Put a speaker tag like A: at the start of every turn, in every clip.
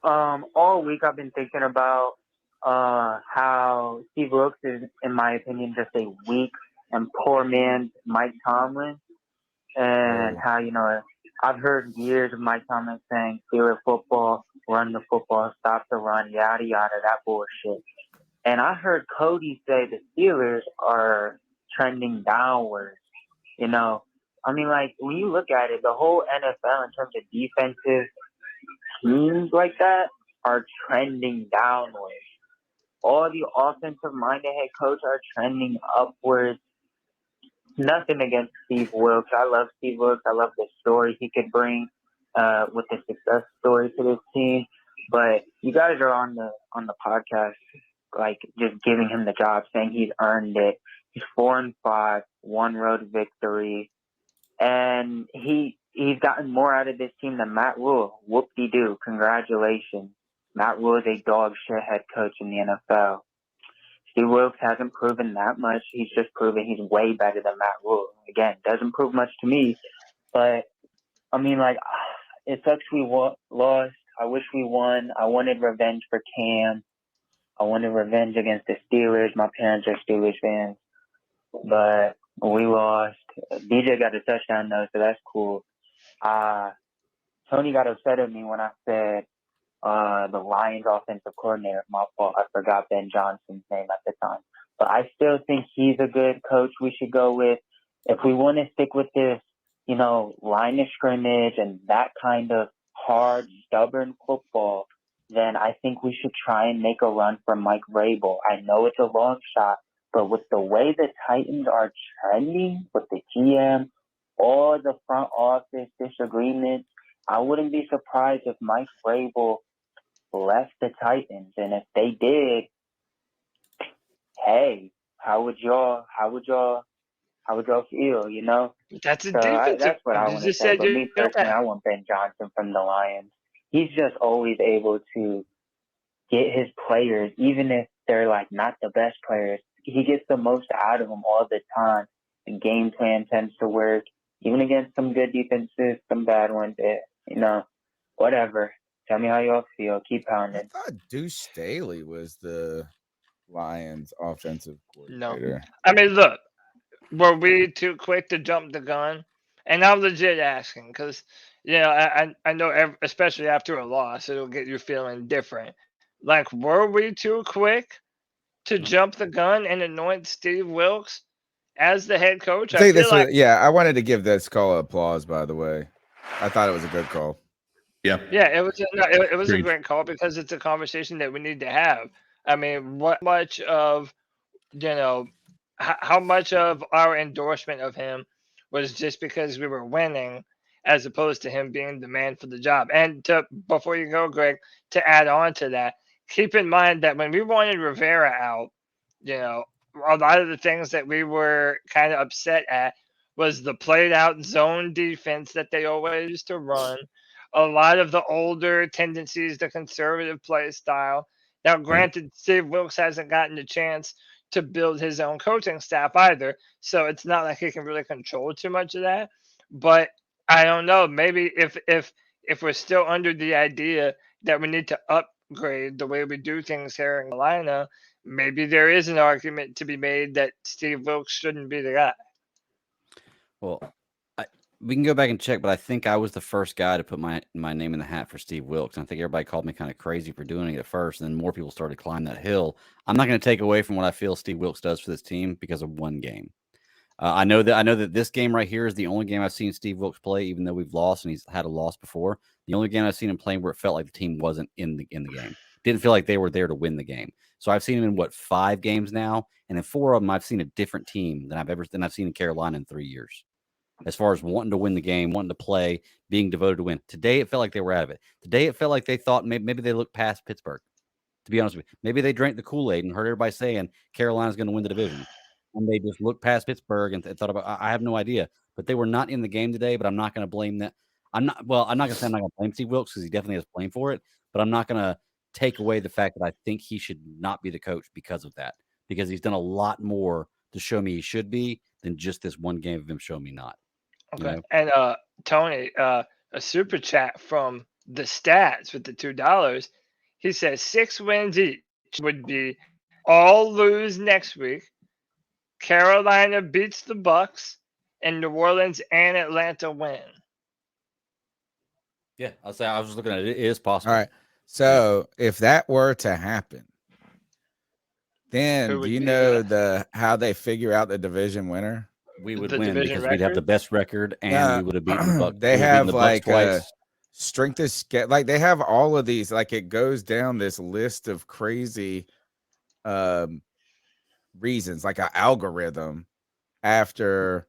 A: All week I've been thinking about how Steve Wilkes is, in my opinion, just a weak and poor man's Mike Tomlin, and
B: Oh,
A: how I've heard years of Mike Tomlin saying Steeler football, run the football, stop the run, yada yada, that bullshit. And I heard Cody say the Steelers are trending downwards. You know, I mean, like when you look at it, the whole NFL in terms of defensive teams like that are trending downwards. All the offensive minded head coach are trending upwards. Nothing against Steve Wilkes. I love Steve Wilkes. I love the story he could bring with the success story to this team. But you guys are on the podcast, like just giving him the job, saying he's earned it. He's 4-5, one road victory, and he's gotten more out of this team than Matt Rule. Whoop-de-doo. Congratulations. Matt Rule is a dog shit head coach in the NFL. Steve Wilkes hasn't proven that much. He's just proven he's way better than Matt Rule. Again, doesn't prove much to me, but I mean, like, it sucks we lost. I wish we won. I wanted revenge for Cam. I wanted revenge against the Steelers. My parents are Steelers fans, but we lost. DJ got a touchdown though, so that's cool. Tony got upset at me when I said the Lions offensive coordinator. My fault. I forgot Ben Johnson's name at the time. But I still think he's a good coach we should go with. If we want to stick with this, line of scrimmage and that kind of hard, stubborn football, then I think we should try and make a run for Mike Vrabel. I know it's a long shot, but with the way the Titans are trending, with the GM, all the front office disagreements, I wouldn't be surprised if Mike Vrabel left the Titans. And if they did, hey, how would y'all feel,
C: That's a
A: So
C: defensive.
A: that's what I
C: You
A: want to
C: just
A: say.
C: said
A: But
C: you
A: me
C: know
A: personally,
C: that.
A: I want Ben Johnson from the Lions. He's just always able to get his players, even if they're like not the best players. He gets the most out of them all the time. The game plan tends to work, even against some good defenses, some bad ones. Whatever. Tell me how y'all feel. Keep
B: I
A: pounding.
B: thought Deuce Staley was the Lions offensive
C: No.
B: coordinator.
C: I mean, look, were we too quick to jump the gun? And I'm legit asking because, I know, especially after a loss, it'll get you feeling different. Like, were we too quick to jump the gun and anoint Steve Wilkes as the head coach?
B: I
C: I
B: think
C: feel
B: this
C: like,
B: was, yeah, I wanted to give this call applause, by the way. I thought it was a good call.
D: Yeah,
C: yeah, it was a
D: agreed.
C: great call because it's a conversation that we need to have. I mean, what much of, you know, how much of our endorsement of him was just because we were winning as opposed to him being the man for the job. And to before you go, Greg, to add on to that, keep in mind that when we wanted Rivera out, you know, a lot of the things that we were kind of upset at was the played out zone defense that they always used to run, a lot of the older tendencies, the conservative play style. Now,
B: Right.
C: granted, Steve Wilkes hasn't gotten a chance to build his own coaching staff either. So it's not like he can really control too much of that. But I don't know. Maybe if we're still under the idea that we need to upgrade the way we do things here in Carolina, maybe there is an argument to be made that Steve Wilkes shouldn't be the guy.
E: Well, we can go back and check, but I think I was the first guy to put my name in the hat for Steve Wilkes. And I think everybody called me kind of crazy for doing it at first, and then more people started climbing that hill. I'm not going to take away from what I feel Steve Wilkes does for this team because of one game. I know that this game right here is the only game I've seen Steve Wilkes play, even though we've lost and he's had a loss before. The only game I've seen him playing where it felt like the team wasn't in the game. Didn't feel like they were there to win the game. So I've seen him in 5 games now, and in 4 of them I've seen a different team than I've seen in Carolina in 3 years. As far as wanting to win the game, wanting to play, being devoted to win. Today it felt like they were out of it. Today it felt like they thought maybe they looked past Pittsburgh. To be honest with you, maybe they drank the Kool-Aid and heard everybody saying Carolina's going to win the division, and they just looked past Pittsburgh and thought about. I have no idea, but they were not in the game today. But I'm not going to blame that. I'm not. Well, I'm not going to say I'm not going to blame Steve Wilkes because he definitely has blame for it. But I'm not going to take away the fact that I think he should not be the coach because of that. Because he's done a lot more to show me he should be than just this one game of him showing me not. You
C: Okay.
E: know,
C: And Tony, a super chat from the stats with the $2, he says 6 wins each would be all lose next week, Carolina beats the Bucks, and New Orleans and Atlanta win.
E: Yeah, I was looking at it. It is possible.
B: All right. So if that were to happen, then
C: Who
B: do
C: would
B: you
C: be
B: know how they figure out the division winner?
E: We would
C: The
E: win
C: division
E: because we'd have the
C: record?
E: best record, and we would have beaten the Bucks.
B: They
E: we would have beaten
B: have
E: the Bucks
B: like
E: twice.
B: strength of schedule. Like they have all of these. Like it goes down this list of crazy reasons, like an algorithm after.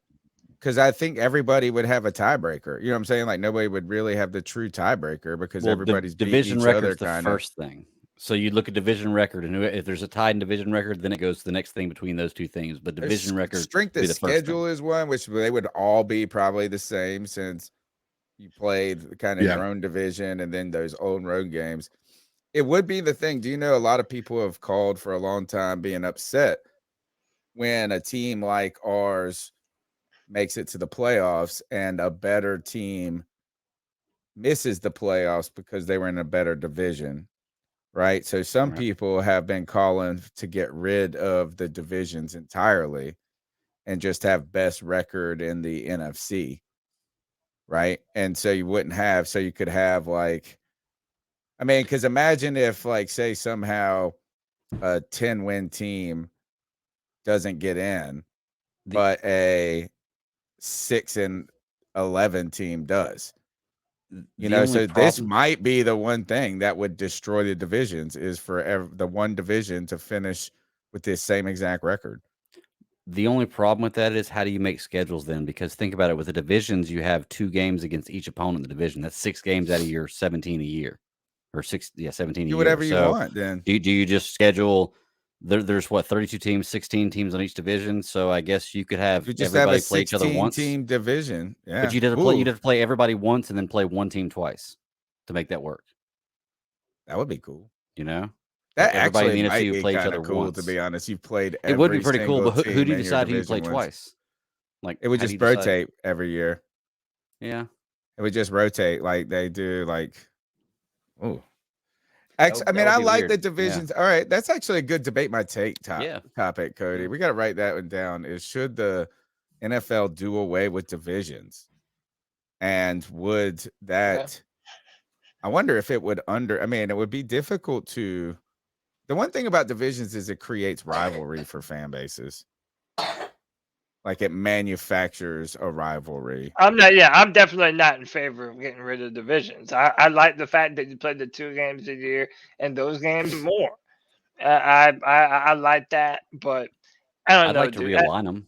B: Because I think everybody would have a tiebreaker. You know what I'm saying? Like nobody would really have the true tiebreaker because everybody's beating
E: division
B: each
E: record
B: other
E: is the
B: kind
E: first thing. So you look at division record, and if there's a tied in division record, then it goes to the next thing between those two things. But division record,
B: strength of schedule is one, which they would all be probably the same since you played kind of your own division and then those old road games. It would be the thing. Do you know a lot of people have called for a long time being upset when a team like ours makes it to the playoffs and a better team misses the playoffs because they were in a better division, right? So some people have been calling to get rid of the divisions entirely and just have best record in the NFC, right? And so you wouldn't have, so you could have like, I mean, because imagine if like, say somehow a 10-win team doesn't get in, but a 6-11 team does. You know, so this might be the one thing that would destroy the divisions is for the one division to finish with this same exact record.
E: The only problem with that is how do you make schedules then? Because think about it, with the divisions, you have 2 games against each opponent in the division. That's 6 games out of your 17 a year, or 17 a year.
B: Do whatever you want. Then
E: do you just schedule? There's what 32 teams, 16 teams on each division. So I guess you could have everybody play each other once.
B: 16-team division, yeah.
E: But you'd have to play everybody once and then play one team twice to make that work.
B: That would be cool.
E: You know,
B: that
E: everybody
B: actually
E: in the
B: might
E: NFC
B: be
E: would play each
B: kind
E: other
B: of cool.
E: once.
B: To be honest, you've played.
E: It would be pretty cool, but who do you decide who you play twice? Like
B: it would just rotate every year.
E: Yeah,
B: it would just rotate like they do. Like, oh. I mean, I like the divisions. Yeah. All right, that's actually a good debate. My take topic, Cody. Yeah. We got to write that one down. Is should the NFL do away with divisions? And would that? I wonder if it would I mean, it would be difficult to. The one thing about divisions is it creates rivalry for fan bases. Like it manufactures a rivalry.
C: I'm definitely not in favor of getting rid of divisions. I like the fact that you play the 2 games a year and those games more. I like that, but I don't know.
E: I'd like to realign them.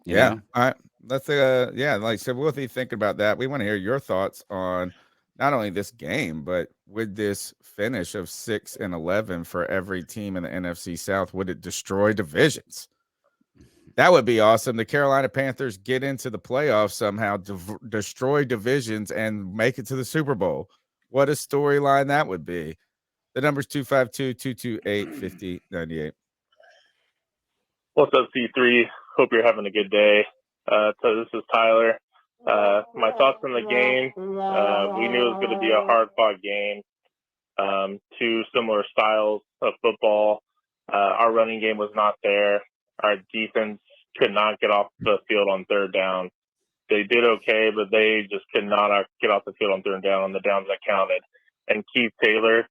B: Yeah. All right. Let's like so we'll be thinking about that. We want to hear your thoughts on not only this game, but with this finish of 6-11 for every team in the NFC South, would it destroy divisions? That would be awesome. The Carolina Panthers get into the playoffs somehow, destroy divisions, and make it to the Super Bowl. What a storyline that would be. The number's 252-228-5098.
D: What's up, C3? Hope you're having a good day. So this is Tyler. My thoughts on the game. We knew it was going to be a hard-fought game. 2 similar styles of football. Our running game was not there. Our defense could not get off the field on 3rd down. They did okay, but they just could not get off the field on 3rd down on the downs that counted. And Keith Taylor,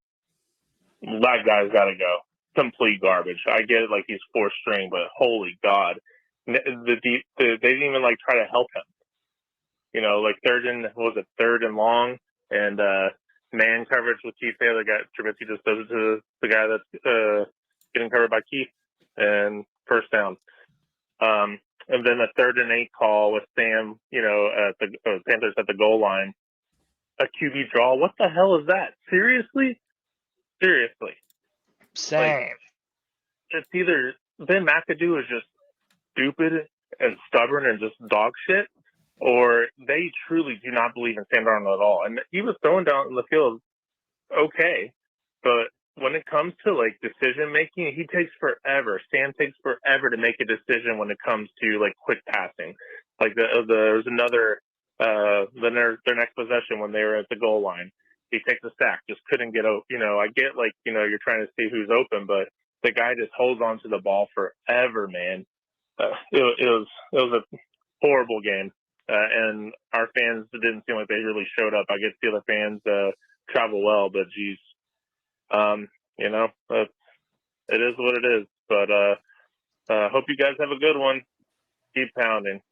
D: that guy's got to go. Complete garbage. I get it, like he's 4th string, but holy God, they didn't even like try to help him. You know, like 3rd and long, and man coverage with Keith Taylor. Trubisky just does it to the guy that's getting covered by Keith, and 1st down. And then a 3rd and 8 call with Sam, at the Panthers at the goal line. A QB draw. What the hell is that? Seriously?
C: Same.
D: Like, it's either Ben McAdoo is just stupid and stubborn and just dog shit, or they truly do not believe in Sam Darnold at all. And he was throwing down in the field okay, but when it comes to like decision making, he takes forever. Sam takes forever to make a decision when it comes to like quick passing. Like there's another then their next possession when they were at the goal line, he takes a sack, just couldn't get out. I get you're trying to see who's open, but the guy just holds on to the ball forever, man. It was a horrible game, and our fans didn't seem like they really showed up. I get to see the fans travel well, but geez, it is what it is. But hope you guys have a good one. Keep pounding.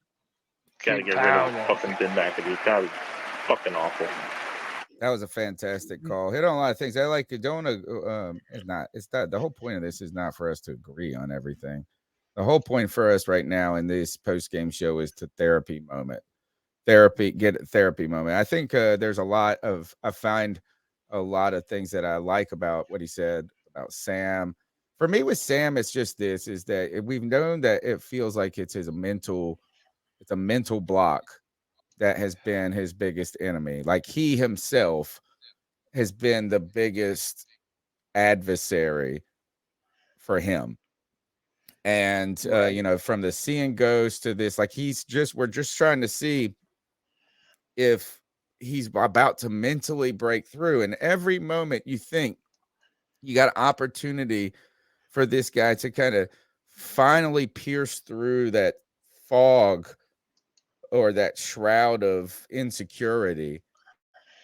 D: Gotta get rid of fucking Ben McAdoo. That was fucking awful.
B: That was a fantastic call. Hit on a lot of things. I like it. It's not the whole point of this is not for us to agree on everything. The whole point for us right now in this post-game show is to get a therapy moment. I think I find a lot of things that I like about what he said about Sam. For me with Sam, it's just this, is that we've known that it feels like it's a mental block that has been his biggest enemy. Like he himself has been the biggest adversary for him. And, from the seeing ghost to this, like we're just trying to see if he's about to mentally break through. And every moment you think you got an opportunity for this guy to kind of finally pierce through that fog or that shroud of insecurity,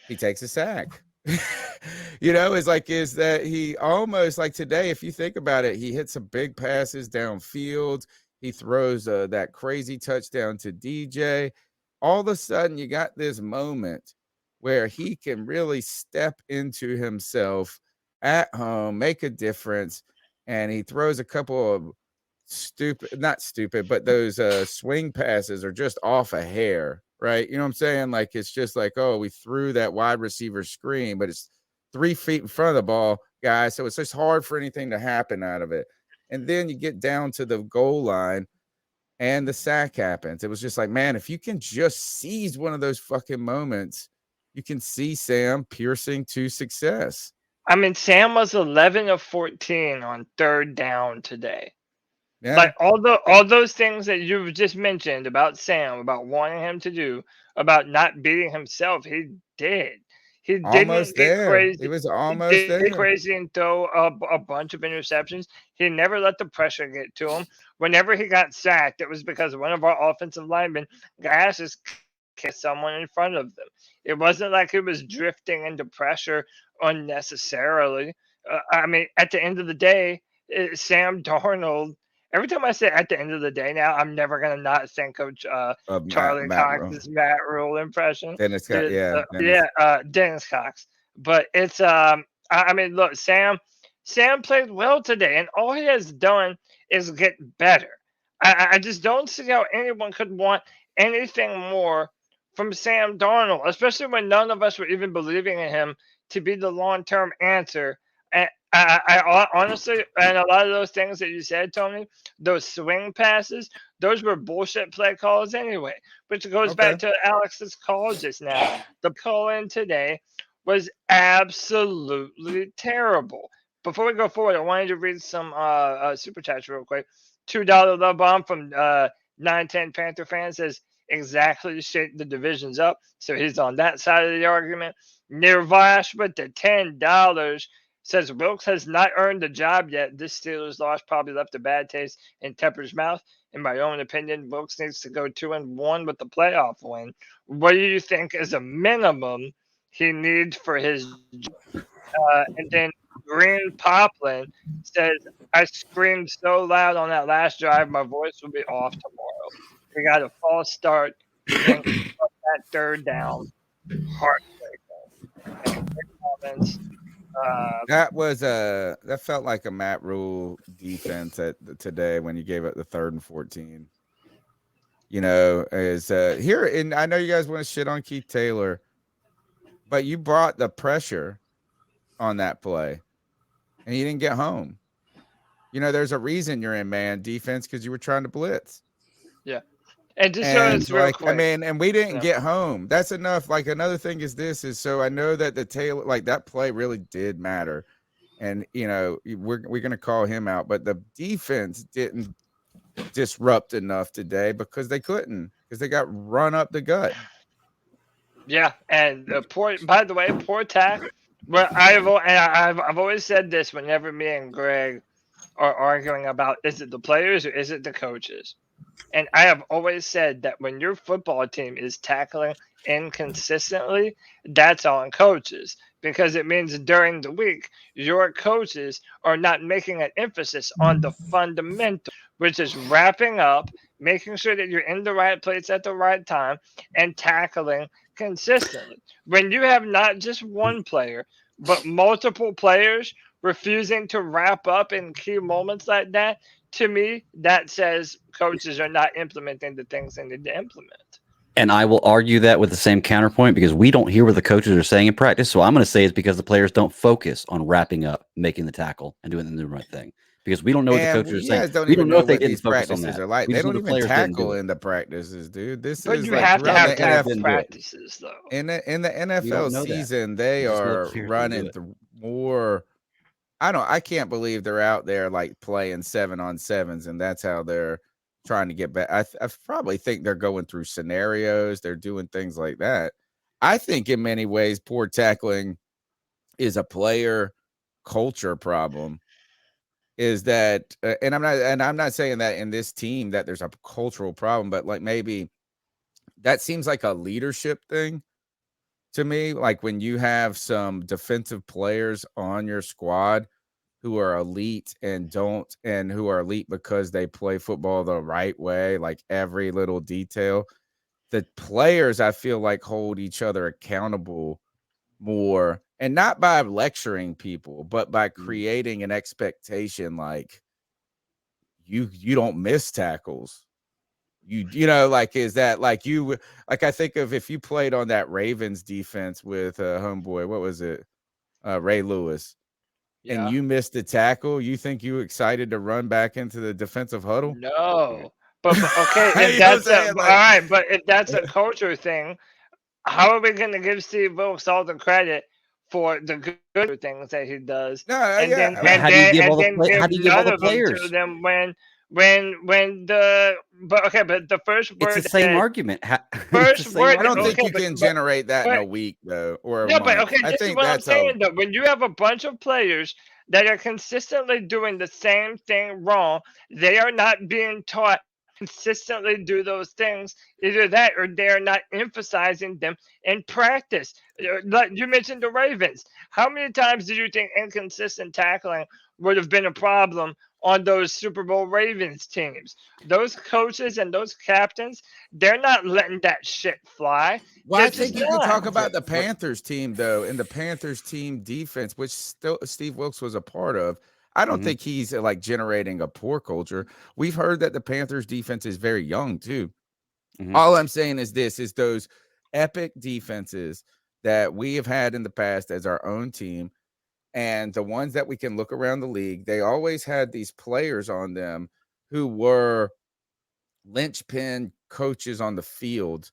B: he takes a sack. Is that he almost, like today, if you think about it, he hits some big passes downfield. He throws that crazy touchdown to DJ. All of a sudden, you got this moment where he can really step into himself at home, make a difference, and he throws a couple of not stupid, but those swing passes are just off a hair, right? You know what I'm saying? Like, it's just like, oh, we threw that wide receiver screen, but it's 3 feet in front of the ball, guys. So it's just hard for anything to happen out of it. And then you get down to the goal line and the sack happens. It was just like, man, if you can just seize one of those fucking moments, you can see Sam piercing to success.
C: I mean, Sam was 11 of 14 on third down today. Yeah. Like all those things that you've just mentioned about Sam, about wanting him to do, about not beating himself, he did. He
B: almost
C: didn't get
B: there.
C: crazy.
B: He was almost there.
C: Crazy and throw a bunch of interceptions. He never let the pressure get to him. Whenever he got sacked, it was because one of our offensive linemen got his kiss someone in front of them. It wasn't like he was drifting into pressure unnecessarily. I mean, at the end of the day, Sam Darnold. Every time I say at the end of the day now, I'm never going to not think of Charlie Cox's Matt Rule impression.
B: Dennis Cox,
C: Dennis Cox. But it's, I mean, look, Sam played well today, and all he has done is get better. I just don't see how anyone could want anything more from Sam Darnold, especially when none of us were even believing in him to be the long-term answer. And I honestly, and a lot of those things that you said, Tony, those swing passes, those were bullshit play calls anyway, which goes back to Alex's call just now. The call in today was absolutely terrible. Before we go forward, I wanted to read some super chats real quick. $2 love bomb from 910 Panther fan says, exactly shake the divisions up. So he's on that side of the argument. Nirvash with the $10 says Wilkes has not earned the job yet. This Steelers loss probably left a bad taste in Tepper's mouth. In my own opinion, Wilkes needs to go 2-1 with the playoff win. What do you think is a minimum he needs for his job? And then Green Poplin says, I screamed so loud on that last drive, my voice will be off tomorrow. We got a false start. Then that third down. Heartbreaking. Comments.
B: That felt like a Matt Rule defense today when you gave up the 3rd and 14. Here, and I know you guys want to shit on Keith Taylor, but you brought the pressure on that play, and he didn't get home. There's a reason you're in man defense because you were trying to blitz.
C: Yeah. And just real quick.
B: I mean, and we didn't get home. That's enough. Like, another thing is so I know that the Taylor, like, that play really did matter. And, we're going to call him out, but the defense didn't disrupt enough today because they couldn't, because they got run up the gut.
C: Yeah, and by the way, poor tackle. Well, I've always said this whenever me and Greg are arguing about is it the players or is it the coaches? And I have always said that when your football team is tackling inconsistently, that's on coaches because it means during the week your coaches are not making an emphasis on the fundamental, which is wrapping up, making sure that you're in the right place at the right time, and tackling consistently. When you have not just one player, but multiple players refusing to wrap up in key moments like that, to me, that says coaches are not implementing the things they need to implement.
E: And I will argue that with the same counterpoint because we don't hear what the coaches are saying in practice. So I'm going to say it's because the players don't focus on wrapping up, making the tackle, and doing the right thing. Because we don't know what the coaches are saying. We don't know if they didn't focus on that.
B: Are like. They don't even tackle in the practices, dude.
C: But you have to have tackle practices, though.
B: In the NFL season, they are running more. I can't believe they're out there like playing 7-on-7s, and that's how they're trying to get back. I probably think they're going through scenarios. They're doing things like that. I think in many ways, poor tackling is a player culture problem. Is that, and I'm not saying that in this team that there's a cultural problem, but like maybe that seems like a leadership thing to me. Like when you have some defensive players on your squad who are elite and who are elite because they play football the right way, like every little detail, the players I feel like hold each other accountable more, and not by lecturing people, but by creating an expectation like you don't miss tackles. You know, like, is that like you, like, I think of if you played on that Ravens defense with homeboy, what was it? Ray Lewis. Yeah. And you missed the tackle. You think you excited to run back into the defensive huddle?
C: No. But okay, if that's all right, but if that's a culture thing, how are we going to give Steve Wilkes all the credit for the good things that he does?
B: No,
E: how do you give all the players
C: to them when the first word,
E: it's the same argument.
C: First word,
B: I don't think you can generate that in a week though, or a month.
C: But okay, I think what I'm saying though. When you have a bunch of players that are consistently doing the same thing wrong, they are not being taught consistently do those things. Either that or they're not emphasizing them in practice. Like you mentioned the Ravens. How many times do you think inconsistent tackling would have been a problem on those Super Bowl Ravens teams? Those coaches and those captains, they're not letting that shit fly.
B: Well, I think you can talk about the Panthers team though, and the Panthers team defense, which still Steve Wilkes was a part of. I don't think he's like generating a poor culture. We've heard that the Panthers defense is very young too. All I'm saying is this is those epic defenses that we have had in the past as our own team, and the ones that we can look around the league, they always had these players on them who were linchpin coaches on the field.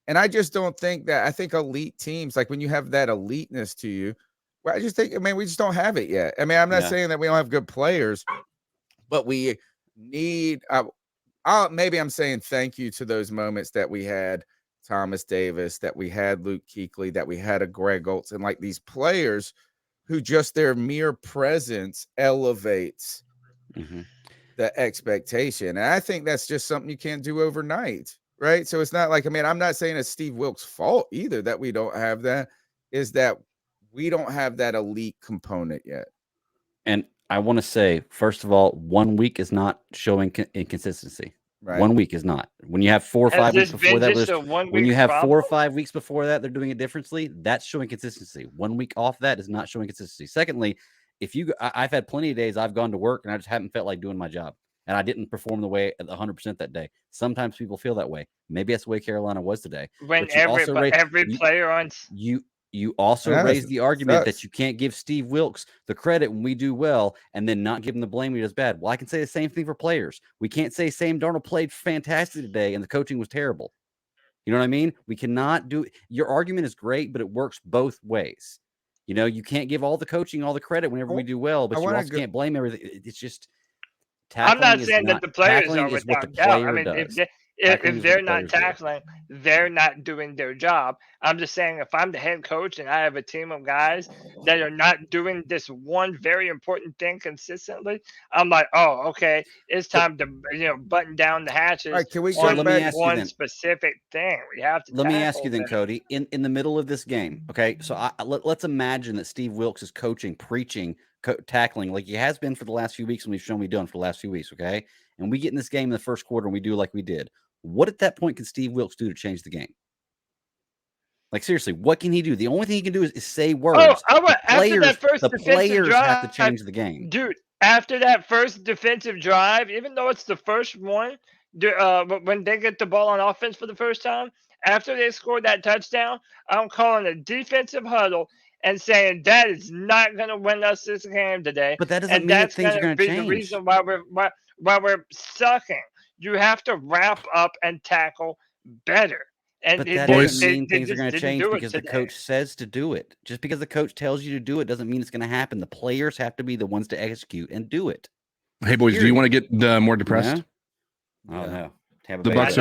B: And I just don't think that, I think elite teams, like when you have that eliteness to you, well, I just think, we just don't have it yet. I'm not saying that we don't have good players, but we need, maybe I'm saying thank you to those moments that we had Thomas Davis, that we had Luke Kuechly, that we had a Greg Oltz, and like these players who just their mere presence elevates the expectation. And I think that's just something you can't do overnight, right? So it's not like, I'm not saying it's Steve Wilkes' fault either that we don't have that, is that we don't have that elite component yet.
E: And I want to say, first of all, 1 week is not showing inconsistency. Right. 1 week is not. When you have 4 or 5 weeks before that, when you have 4 or 5 weeks before that, they're doing it differently. That's showing consistency. 1 week off that is not showing consistency. Secondly, I've had plenty of days I've gone to work and I just haven't felt like doing my job, and I didn't perform the way at 100% that day. Sometimes people feel that way. Maybe that's the way Carolina was today.
C: When every player on
E: you also raised the argument that you can't give Steve Wilkes the credit when we do well and then not give him the blame when he does bad. Well, I can say the same thing for players. We can't say Sam Darnold played fantastic today and the coaching was terrible. You know what I mean? We cannot do – your argument is great, but it works both ways. You know, you can't give all the coaching all the credit whenever we do well, but you also can't blame everything. It's just –
C: I'm not saying that the players are without doubt. If they're not tackling, they're not doing their job. I'm just saying, if I'm the head coach and I have a team of guys that are not doing this one very important thing consistently, I'm like, oh, okay, it's time to button down the hatches.
B: All right, can we
C: on
B: go back
C: one specific thing? We have to.
E: Let me ask you then,
C: that.
E: Cody. In the middle of this game, okay. So let's imagine that Steve Wilkes is coaching, preaching, tackling like he has been for the last few weeks, and we've shown we've done for the last few weeks, okay. And we get in this game in the first quarter, and we do like we did. What at that point can Steve Wilkes do to change the game? Like, seriously, what can he do? The only thing he can do is say words.
C: After that first defensive drive,
E: have to change the game.
C: Dude, after that first defensive drive, even though it's the first one, when they get the ball on offense for the first time, after they scored that touchdown, I'm calling a defensive huddle and saying that is not going to win us this game today.
E: But that doesn't mean things are going to change.
C: The reason why we're sucking. You have to wrap up and tackle better. And
E: but that doesn't mean things are going to change because the coach says to do it. Just because the coach tells you to do it doesn't mean it's going to happen. The players have to be the ones to execute and do it.
F: Hey, boys, do you want to get more depressed?
E: Yeah. Oh, no.
F: The Bucks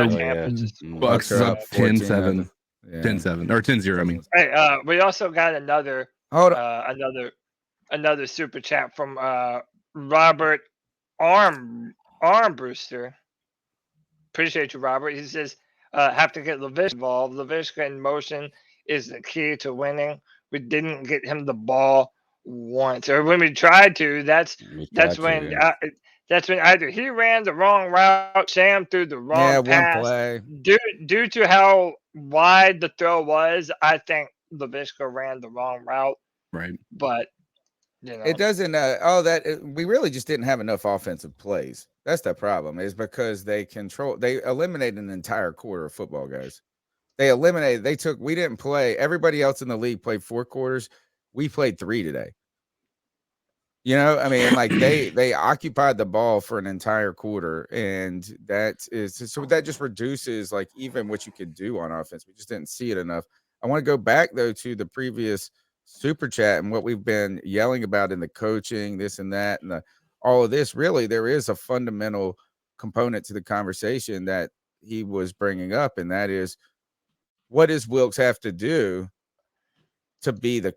F: are up 10-7. 10-7 or 10-0, I mean.
C: Hey, we also got another super chat from Robert Armbruster. Appreciate you, Robert. He says, have to get Laviska involved. Laviska in motion is the key to winning. We didn't get him the ball once, or when we tried to. That's when either he ran the wrong route, Sam threw the wrong pass.
B: One play.
C: Due to how wide the throw was, I think Laviska ran the wrong route.
F: Right,
C: but
B: it doesn't. We really just didn't have enough offensive plays. That's the problem, is because they eliminated an entire quarter of football, guys. We didn't play. Everybody else in the league played 4 quarters. We played 3 today. You know, I mean, like they occupied the ball for an entire quarter, and that just reduces like even what you could do on offense. We just didn't see it enough. I want to go back though to the previous super chat and what we've been yelling about in the coaching, this and that, and all of this. Really, there is a fundamental component to the conversation that he was bringing up, and that is, what does Wilkes have to do to be the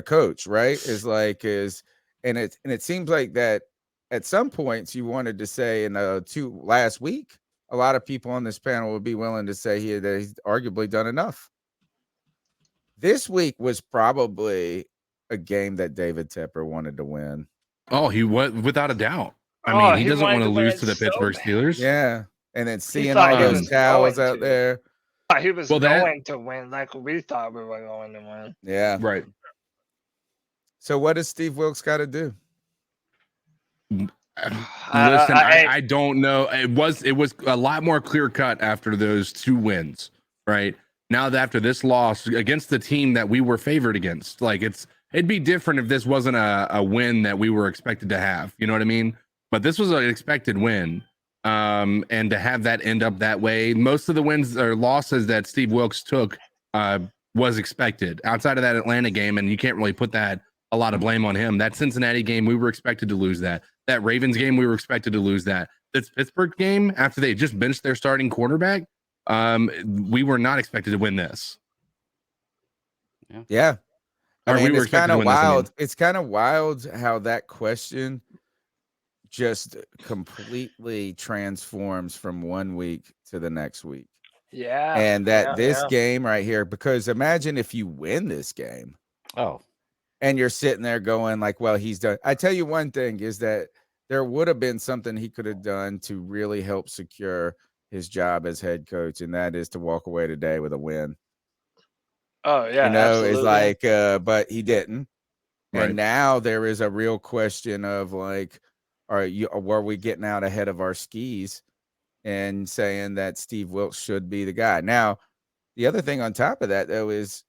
B: coach? Right? And it seems like that at some points you wanted to say in last week, a lot of people on this panel would be willing to say that he's arguably done enough. This week was probably a game that David Tepper wanted to win.
F: Oh, he was, without a doubt. I mean, he doesn't want to lose to the Pittsburgh Steelers.
B: Yeah. And then seeing all those towels out there.
C: He was going to win like we thought we were going to win.
B: Yeah.
F: Right.
B: So what does Steve Wilkes got to do?
F: Listen, I don't know. It was a lot more clear cut after those 2 wins, right? Now that after this loss against the team that we were favored against, like it'd be different if this wasn't a win that we were expected to have. You know what I mean? But this was an expected win. And to have that end up that way, most of the wins or losses that Steve Wilkes took was expected outside of that Atlanta game. And you can't really put a lot of blame on him. That Cincinnati game, we were expected to lose that. That Ravens game, we were expected to lose that. This Pittsburgh game, after they just benched their starting quarterback, we were not expected to win this.
B: Yeah. I mean,
F: it's kind of wild.
B: It's kind of wild how that question just completely transforms from one week to the next week.
C: Yeah.
B: And this game right here, because imagine if you win this game.
E: Oh.
B: And you're sitting there going like, well, he's done. I tell you one thing is that there would have been something he could have done to really help secure his job as head coach, and that is to walk away today with a win.
C: Oh yeah, absolutely.
B: It's like, but he didn't.
F: Right.
B: And now there is a real question of like, were we getting out ahead of our skis and saying that Steve Wilkes should be the guy? Now, the other thing on top of that though is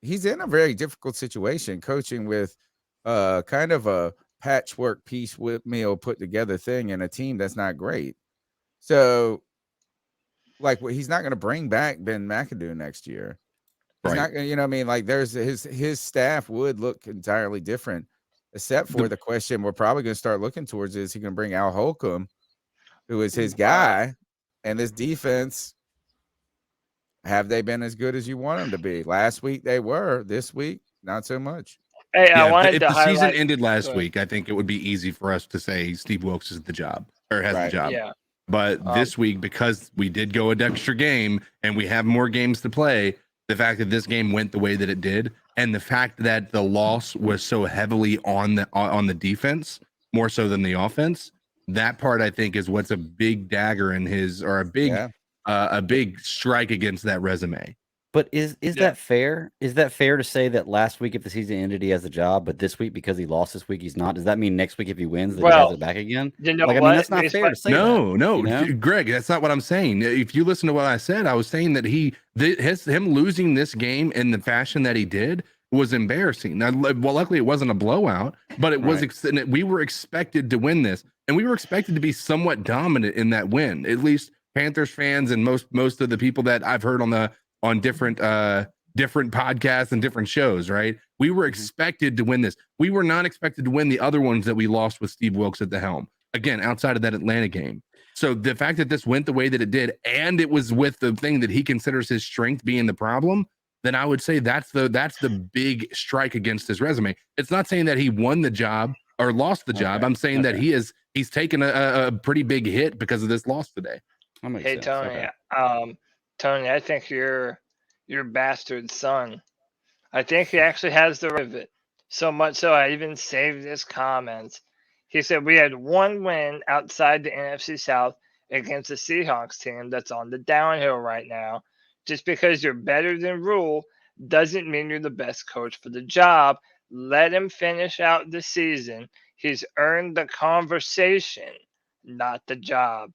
B: he's in a very difficult situation, coaching with kind of a patchwork piecemeal put together thing and a team that's not great. So, like, he's not going to bring back Ben McAdoo next year. He's not going to, you know what I mean? Like, there's his staff would look entirely different, except for the question we're probably going to start looking towards is he going to bring Al Holcomb, who is his guy, And this defense, have they been as good as you want them to be? Last week they were. This week, not so much.
C: Hey, I wanted
F: if
C: to
F: the
C: highlight.
F: season ended last week, I think it would be easy for us to say Steve Wilkes is the job or has the job.
C: Yeah.
F: But this week, because we did go an extra game and we have more games to play, the fact that this game went the way that it did, and the fact that the loss was so heavily on the defense, more so than the offense, that part I think is what's a big dagger in his, or a big strike against that resume.
E: But is that fair? Is that fair to say that last week, if the season ended, he has a job, but this week, because he lost this week, he's not? Does that mean next week, if he wins, that he has it back again?
C: You know
E: I mean, that's not fair to say.
F: No,
E: you know?
F: Greg, that's not what I'm saying. If you listen to what I said, I was saying that him losing this game in the fashion that he did was embarrassing. Now, well, luckily it wasn't a blowout, but it was. We were expected to win this, and we were expected to be somewhat dominant in that win. At least Panthers fans and most of the people that I've heard on different podcasts and different shows, right? We were expected to win this. We were not expected to win the other ones that we lost with Steve Wilkes at the helm. Again, outside of that Atlanta game. So the fact that this went the way that it did, and it was with the thing that he considers his strength being the problem, then I would say that's the big strike against his resume. It's not saying that he won the job or lost the job. I'm saying that he's taken a pretty big hit because of this loss today.
C: Hey, Tony. Tony, I think your bastard son, I think he actually has the right of it. So much so I even saved his comments. He said, we had one win outside the NFC South against the Seahawks team that's on the downhill right now. Just because you're better than Rule doesn't mean you're the best coach for the job. Let him finish out the season. He's earned the conversation, not the job.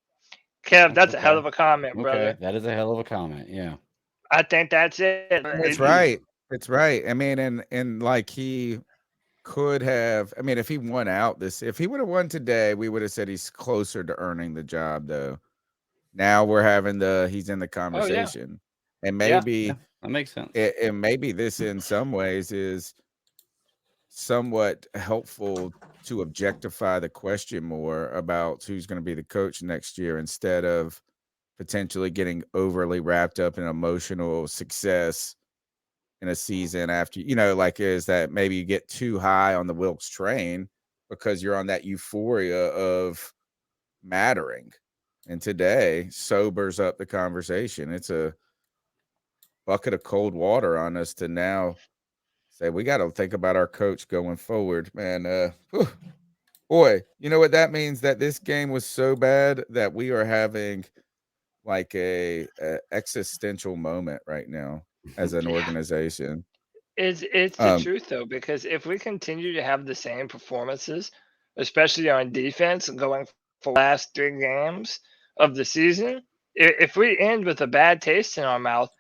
C: Kev, that's a hell of a comment, brother.
E: That is a hell of a comment. Yeah.
C: I think that's it.
B: It's right. It's right. I mean, and like he could have, I mean, if he won out if he would have won today, we would have said he's closer to earning the job, though. Now we're having he's in the conversation. And maybe
E: that makes sense.
B: And maybe this in some ways is somewhat helpful to objectify the question more about who's going to be the coach next year, instead of potentially getting overly wrapped up in emotional success in a season after, is that maybe you get too high on the Wilkes train because you're on that euphoria of mattering. And today sobers up the conversation. It's a bucket of cold water on us to now say, we got to think about our coach going forward, man. Boy, you know what that means? That this game was so bad that we are having like a existential moment right now as an organization.
C: It's the truth, though, because if we continue to have the same performances, especially on defense, going for the last 3 games of the season, if we end with a bad taste in our mouth,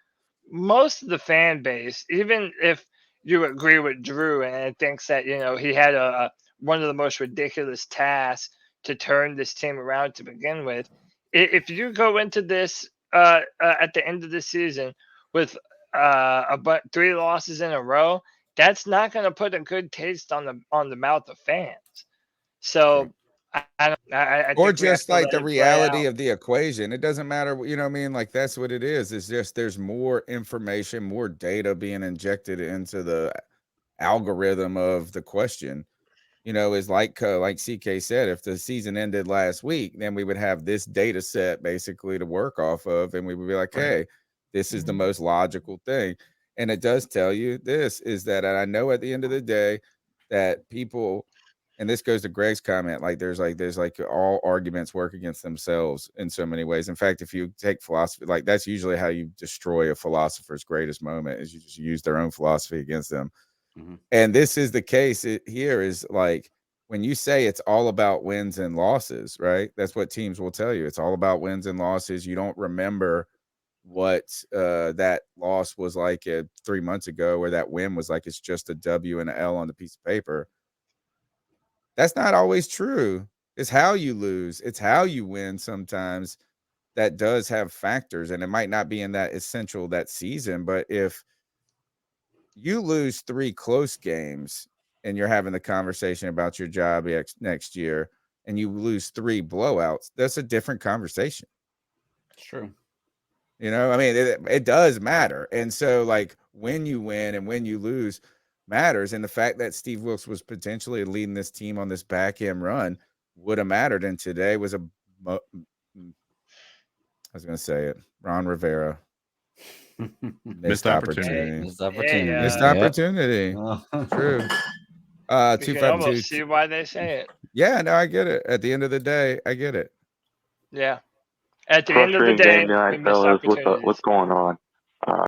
C: most of the fan base, even if you agree with Drew and thinks that, he had one of the most ridiculous tasks to turn this team around to begin with, if you go into this at the end of the season with 3 losses in a row, that's not going to put a good taste on the mouth of fans. So I
B: or just like the reality of the equation. It doesn't matter, you know what I mean? Like that's what it is. It's just there's more information, more data being injected into the algorithm of the question. Is like CK said, if the season ended last week, then we would have this data set basically to work off of, and we would be like, hey, this is the most logical thing. And it does tell you this is that, and I know at the end of the day that people, and this goes to Greg's comment, like there's all arguments work against themselves in so many ways. In fact, if you take philosophy, like that's usually how you destroy a philosopher's greatest moment, is you just use their own philosophy against them. Mm-hmm. And this is the case here, is like when you say it's all about wins and losses, right? That's what teams will tell you. It's all about wins and losses. You don't remember what that loss was like 3 months ago, or that win was like, it's just a W and an L on the piece of paper. That's not always true. It's how you lose. It's how you win sometimes that does have factors, and it might not be in that essential that season, but if you lose 3 close games and you're having the conversation about your job next year, and you lose 3 blowouts, that's a different conversation.
E: True.
B: You know, I mean, it does matter. And so, like, when you win and when you lose matters. And the fact that Steve Wilkes was potentially leading this team on this back end run would have mattered. And today was I was going to say it, Ron Rivera. Missed opportunity.
E: Missed opportunity.
B: Missed opportunity. True.
C: You can almost see why they say it.
B: Yeah, no, I get it. At the end of the day, I get it.
C: Yeah. At the end of the day,
G: Frustrating game tonight, fellas. What's going on?